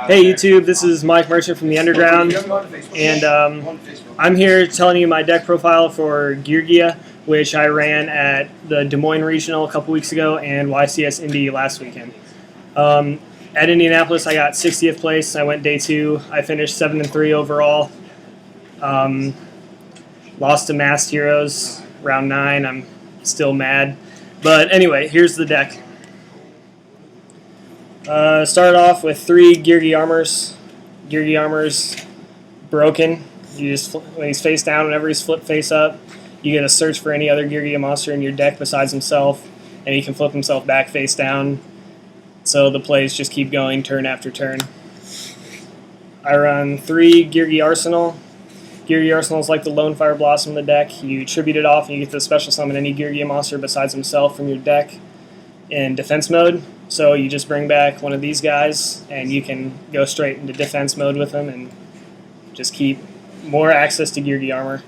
Hey YouTube, this is Mike Merchant from the Underground, and I'm here telling you my deck profile for Geargia, which I ran at the Des Moines Regional a couple weeks ago and YCS Indy last weekend. At Indianapolis, I got 60th place. I went day 2. I finished 7-3 overall. Lost to Masked Heroes round 9. I'm still mad, but anyway, here's the deck. Started off with 3 Geargia armors. Geargia armor's broken. You just when he's face down, whenever he's flipped face up, you get to search for any other Geargia monster in your deck besides himself, and he can flip himself back face down. So the plays just keep going turn after turn. I run 3 Geargia Arsenal. Geargia Arsenal is like the Lone Fire Blossom in the deck. You tribute it off and you get to special summon any Geargia monster besides himself from your deck in defense mode. So you just bring back one of these guys and you can go straight into defense mode with him and just keep more access to Geargia armor.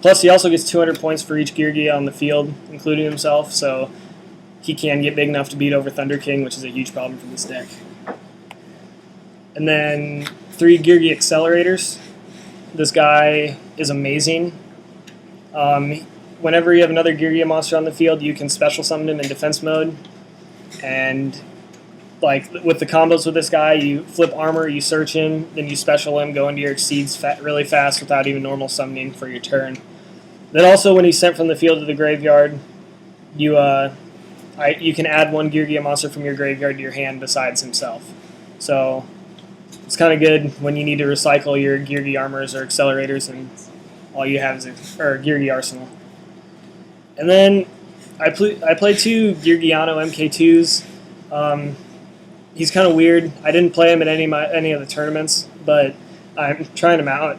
Plus he also gets 200 points for each Geargia on the field, including himself, so he can get big enough to beat over Thunder King, which is a huge problem for this deck. And then 3 Geargia Accelerators. This guy is amazing. Whenever you have another Geargia monster on the field, you can special summon him in defense mode. And like with the combos with this guy, you flip armor, you search him, then you special him, go into your exceeds really fast without even normal summoning for your turn. Then also when he's sent from the field to the graveyard, you can add 1 Geargia monster from your graveyard to your hand besides himself. So it's kind of good when you need to recycle your Geargia armors or accelerators and all you have is a Geargia Arsenal. And then I play 2 Geargiano MK2s. He's kind of weird. I didn't play him at any of the tournaments, but I'm trying him out.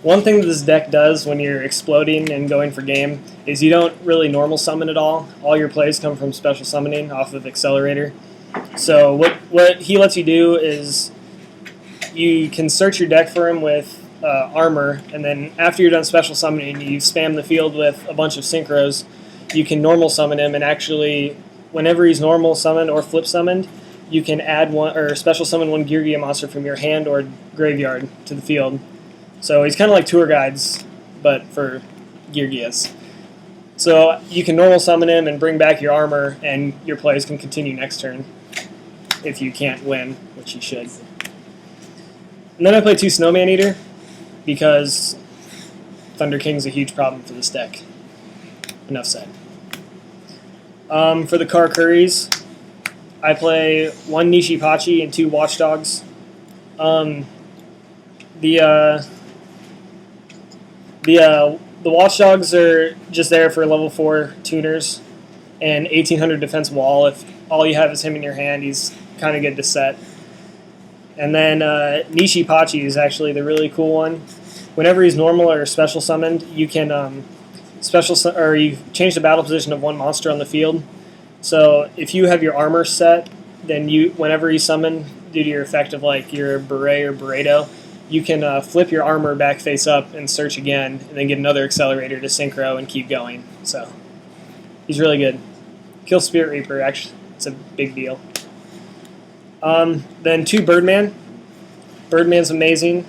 One thing that this deck does when you're exploding and going for game is you don't really normal summon at all. All your plays come from special summoning off of Accelerator. So what he lets you do is you can search your deck for him with armor, and then after you're done special summoning, you spam the field with a bunch of synchros. You can normal summon him, and actually, whenever he's normal summoned or flip summoned, you can add one or special summon 1 Geargia monster from your hand or graveyard to the field. So he's kind of like tour guides, but for Geargias. So you can normal summon him and bring back your armor, and your plays can continue next turn if you can't win, which you should. And then I play 2 Snowman Eater, because Thunder King's a huge problem for this deck. Enough said. For the Karkuris, I play 1 Nishipachi and 2 Watchdogs. The Watchdogs are just there for level 4 tuners and 1800 defense wall. If all you have is him in your hand, he's kind of good to set. And then Nishipachi is actually the really cool one. Whenever he's normal or special summoned, you can you change the battle position of 1 monster on the field. So if you have your armor set, then whenever you summon, due to your effect of like your Beret or Beredo, you can flip your armor back face up and search again, and then get another accelerator to synchro and keep going. So he's really good. Kill Spirit Reaper, actually, it's a big deal. Then 2 Birdman. Birdman's amazing.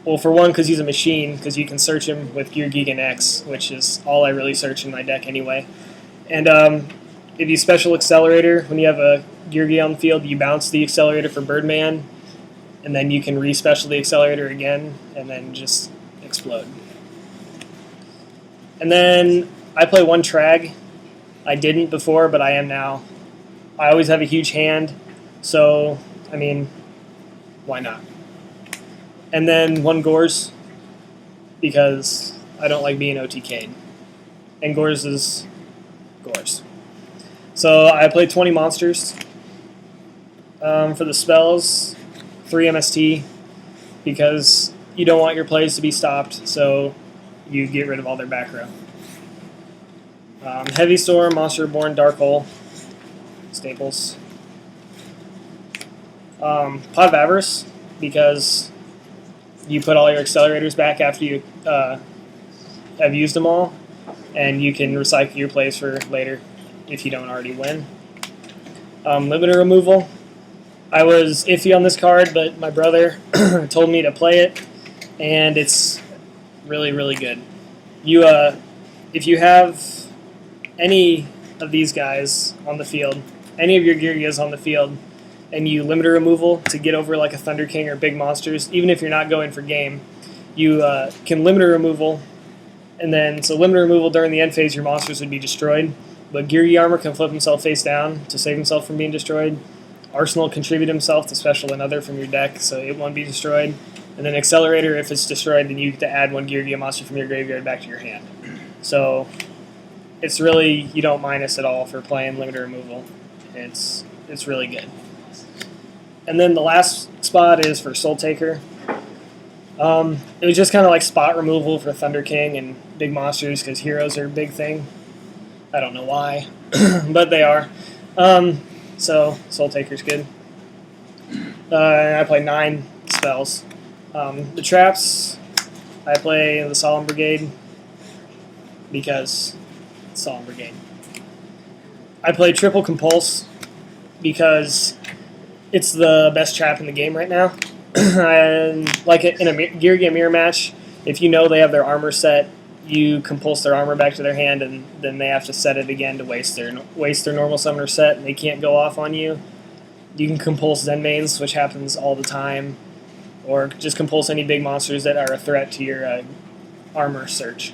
Well, for one, because he's a machine, because you can search him with Gear Geek and X, which is all I really search in my deck anyway. And if you special accelerator, when you have a Geargia on the field, you bounce the accelerator for Birdman, and then you can re-special the accelerator again, and then just explode. And then I play 1 Trag. I didn't before, but I am now. I always have a huge hand, so, I mean, why not? And then 1 Gors, because I don't like being OTK'd. And Gors is Gors. So I play 20 monsters. For the spells, 3 MST, because you don't want your plays to be stopped, so you get rid of all their back row. Heavy Storm, Monster Reborn, Dark Hole, staples. Pot of Avarice, because you put all your accelerators back after you have used them all, and you can recycle your plays for later if you don't already win. Limiter removal. I was iffy on this card, but my brother told me to play it, and it's really, really good. If you have any of these guys on the field, any of your Geargias on the field, and you limiter removal to get over like a Thunder King or big monsters, even if you're not going for game, you can limiter removal, and then so limiter removal during the end phase, your monsters would be destroyed. But Geargia Armor can flip himself face down to save himself from being destroyed. Arsenal contribute himself to special another from your deck, so it won't be destroyed. And then Accelerator, if it's destroyed, then you get to add one Geargia monster from your graveyard back to your hand. So it's really, you don't minus at all for playing limiter removal. It's really good. And then the last spot is for Soul Taker. It was just kind of like spot removal for Thunder King and big monsters because heroes are a big thing. I don't know why, but they are. So Soul Taker's good. I play 9 spells. The traps, I play the Solemn Brigade because Solemn Brigade. I play Triple Compulse because it's the best trap in the game right now. And like in a Geargia mirror match, if you know they have their armor set, you compulse their armor back to their hand, and then they have to set it again to waste their normal summoner set, and they can't go off on you. You can compulse Zen mains, which happens all the time, or just compulse any big monsters that are a threat to your armor search.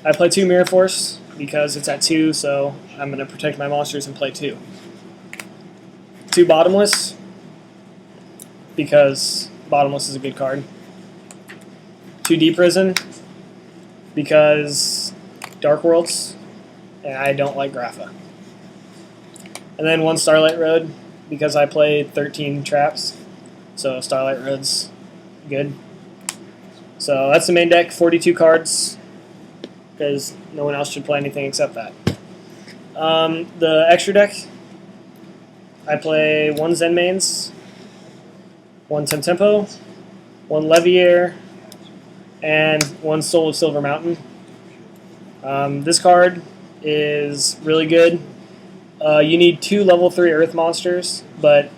I play 2 Mirror Force because it's at 2, so I'm going to protect my monsters and play 2. 2 Bottomless because Bottomless is a good card. 2 Deep Prison because Dark Worlds, and I don't like Grapha. And then 1 Starlight Road because I play 13 traps, so Starlight Road's good. So that's the main deck, 42 cards, because no one else should play anything except that. The extra deck, I play 1 Zen Mains, 1 Temtempo, 1 Leviair, and 1 Soul of Silver Mountain. This card is really good. You need 2 level 3 Earth monsters, but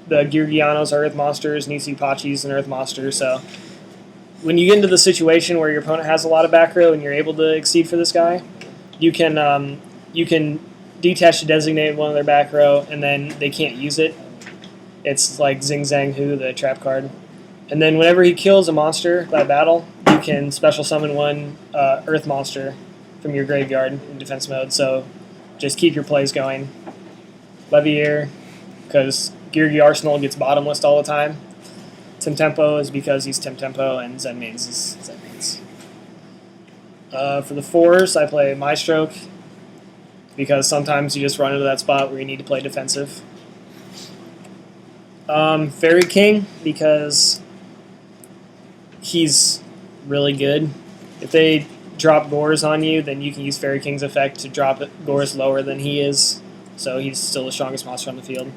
the Geargianos are Earth monsters, Nisipachis an Earth monster, so when you get into the situation where your opponent has a lot of back row and you're able to exceed for this guy, you can detach to designate one of their back row, and then they can't use it. It's like Zing Zang Hu, the trap card. And then whenever he kills a monster by battle, you can special summon 1 Earth monster from your graveyard in defense mode. So just keep your plays going. Leviair, because Geargia Arsenal gets bottomless all the time. Temtempo is because he's Temtempo, and Zen Mains is Zen Mains. For the 4s, I play Maestroke because sometimes you just run into that spot where you need to play defensive. Fairy King because he's really good. If they drop Gores on you, then you can use Fairy King's effect to drop Gores lower than he is, so he's still the strongest monster on the field.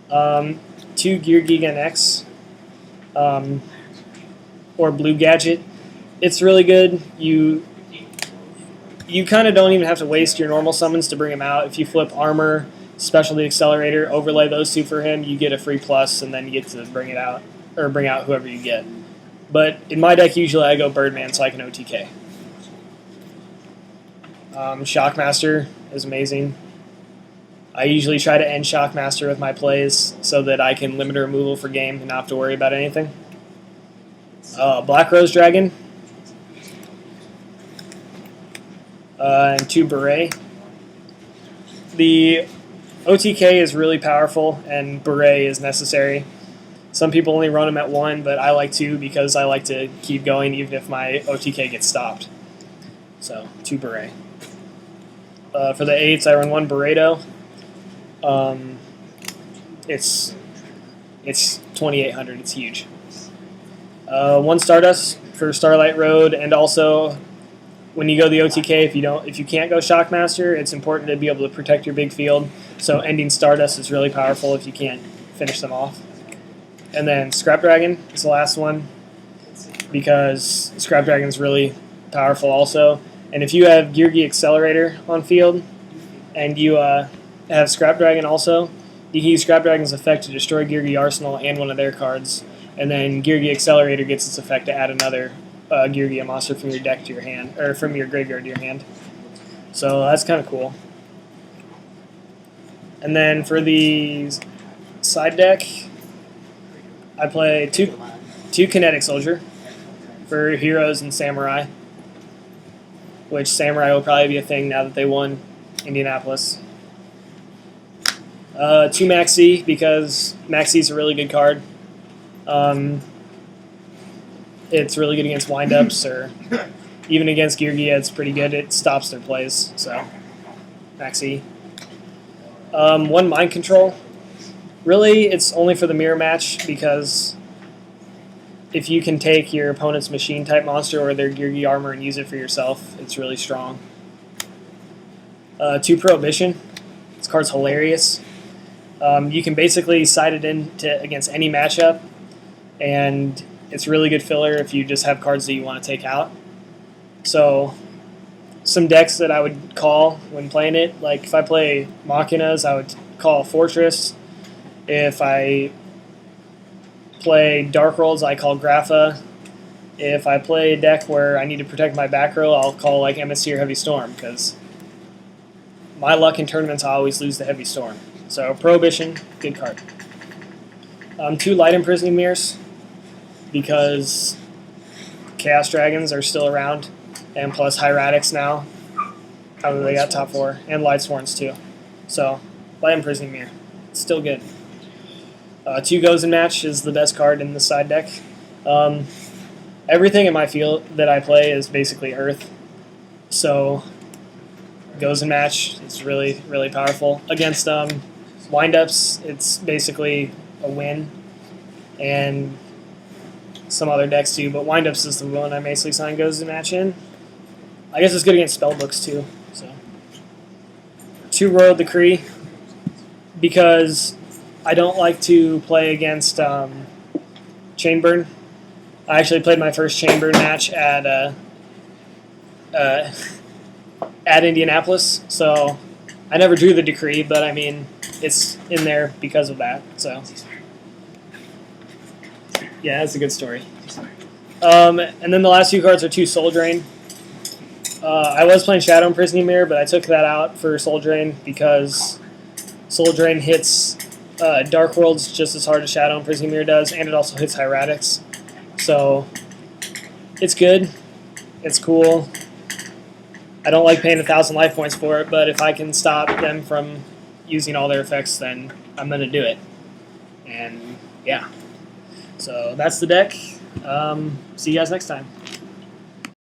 2 Geargiga X, or Blue Gadget. It's really good. You kind of don't even have to waste your normal summons to bring him out. If you flip Armor, Specialty Accelerator, overlay those 2 for him, you get a free plus, and then you get to bring it out, or bring out whoever you get. But in my deck, usually I go Birdman so I can OTK. Shockmaster is amazing. I usually try to end Shockmaster with my plays so that I can limit removal for game and not have to worry about anything. Black Rose Dragon. And 2 Beret. The OTK is really powerful, and Beret is necessary. Some people only run them at 1, but I like 2 because I like to keep going even if my OTK gets stopped. So, 2 Beret. For the 8s, I run 1 Beredo. It's 2,800. It's huge. 1 Stardust for Starlight Road, and also when you go the OTK, if you can't go Shockmaster, it's important to be able to protect your big field. So ending Stardust is really powerful if you can't finish them off. And then Scrap Dragon is the last one because Scrap Dragon is really powerful also. And if you have Geargia Accelerator on field, and you have Scrap Dragon also. You can use Scrap Dragon's effect to destroy Geargia Arsenal and one of their cards, and then Geargia Accelerator gets its effect to add another Geargia monster from your deck to your hand, or from your graveyard to your hand. So that's kind of cool. And then for the side deck, I play two Kinetic Soldier for Heroes and Samurai, which Samurai will probably be a thing now that they won Indianapolis. 2 Maxi, because Maxi's a really good card. It's really good against windups, or even against Geargia, it's pretty good. It stops their plays, so Maxi. 1 Mind Control. Really, it's only for the mirror match, because if you can take your opponent's machine-type monster or their Geargia armor and use it for yourself, it's really strong. 2 Prohibition. This card's hilarious. You can basically side it in against any matchup, and it's really good filler if you just have cards that you want to take out. So some decks that I would call when playing it, like if I play Machinas, I would call Fortress. If I play Dark Worlds, I call Grapha. If I play a deck where I need to protect my back row, I'll call like MSC or Heavy Storm, because my luck in tournaments, I always lose the Heavy Storm. So Prohibition, good card. 2 Light Imprisoning Mirrors, because Chaos Dragons are still around, and plus Hieratics now. They got top 4, and Lightsworns too. So Light Imprisoning Mirror, it's still good. 2 Gozen Match is the best card in the side deck. Everything in my field that I play is basically Earth, so Gozen Match is really, really powerful. Against windups, it's basically a win, and some other decks too, but windups is the one I basically sign Gozen Match in. I guess it's good against spellbooks too. So 2 Royal Decree, because I don't like to play against Chainburn. I actually played my first Chainburn match at Indianapolis, so I never drew the Decree, but I mean, it's in there because of that. So yeah, that's a good story. And then the last 2 cards are 2 Soul Drain. I was playing Shadow Imprisoning Mirror, but I took that out for Soul Drain because Soul Drain hits Dark Worlds just as hard as Shadow Imprisoning Mirror does, and it also hits Hieratics. So it's good. It's cool. I don't like paying 1,000 life points for it, but if I can stop them from using all their effects, then I'm going to do it. And yeah. So that's the deck. See you guys next time.